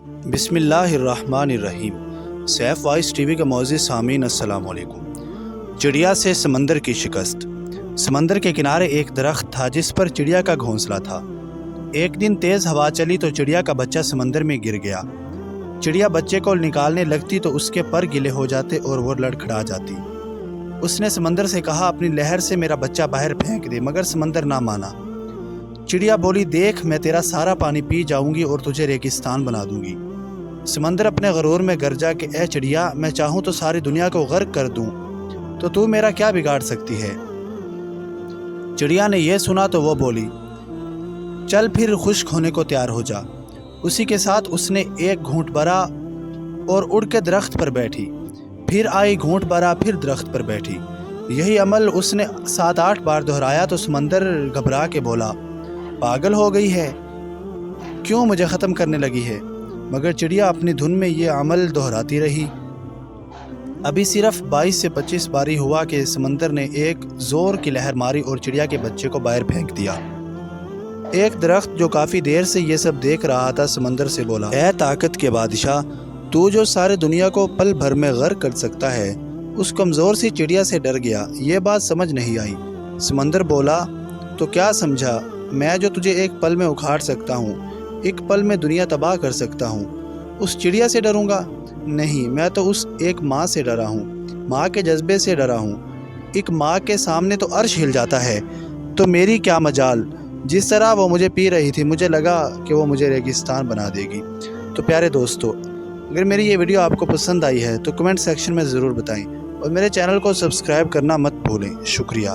بسم اللہ الرحمن الرحیم۔ سیف وائس ٹی وی کے معزز سامعین السلام علیکم۔ چڑیا سے سمندر کی شکست۔ سمندر کے کنارے ایک درخت تھا جس پر چڑیا کا گھونسلہ تھا۔ ایک دن تیز ہوا چلی تو چڑیا کا بچہ سمندر میں گر گیا۔ چڑیا بچے کو نکالنے لگتی تو اس کے پر گیلے ہو جاتے اور وہ لڑکھڑا جاتی۔ اس نے سمندر سے کہا اپنی لہر سے میرا بچہ باہر پھینک دے، مگر سمندر نہ مانا۔ چڑیا بولی دیکھ میں تیرا سارا پانی پی جاؤں گی اور تجھے ریگستان بنا دوں گی۔ سمندر اپنے غرور میں گرجا کہ اے چڑیا، میں چاہوں تو ساری دنیا کو غرق کر دوں تو میرا کیا بگاڑ سکتی ہے؟ چڑیا نے یہ سنا تو وہ بولی چل پھر خشک ہونے کو تیار ہو جا۔ اسی کے ساتھ اس نے ایک گھونٹ بھرا اور اڑ کے درخت پر بیٹھی، پھر آئی گھونٹ بھرا پھر درخت پر بیٹھی۔ یہی عمل اس نے 7-8 بار دہرایا تو سمندر گھبرا کے بولا پاگل ہو گئی ہے، کیوں مجھے ختم کرنے لگی ہے؟ مگر چڑیا اپنی دھن میں یہ عمل دہراتی رہی۔ ابھی صرف 22 سے 25 باری ہوا کہ سمندر نے ایک زور کی لہر ماری اور چڑیا کے بچے کو باہر پھینک دیا۔ ایک درخت جو کافی دیر سے یہ سب دیکھ رہا تھا سمندر سے بولا اے طاقت کے بادشاہ، تو جو سارے دنیا کو پل بھر میں غرق کر سکتا ہے، اس کمزور سی چڑیا سے ڈر گیا۔ یہ بات سمجھ نہیں آئی۔ سمندر بولا تو کیا سمجھا، میں جو تجھے ایک پل میں اکھاڑ سکتا ہوں، ایک پل میں دنیا تباہ کر سکتا ہوں، اس چڑیا سے ڈروں گا؟ نہیں، میں تو اس ایک ماں سے ڈرا ہوں، ماں کے جذبے سے ڈرا ہوں۔ ایک ماں کے سامنے تو عرش ہل جاتا ہے، تو میری کیا مجال؟ جس طرح وہ مجھے پی رہی تھی مجھے لگا کہ وہ مجھے ریگستان بنا دے گی۔ تو پیارے دوستو، اگر میری یہ ویڈیو آپ کو پسند آئی ہے تو کمنٹ سیکشن میں ضرور بتائیں اور میرے چینل کو سبسکرائب کرنا مت بھولیں۔ شکریہ۔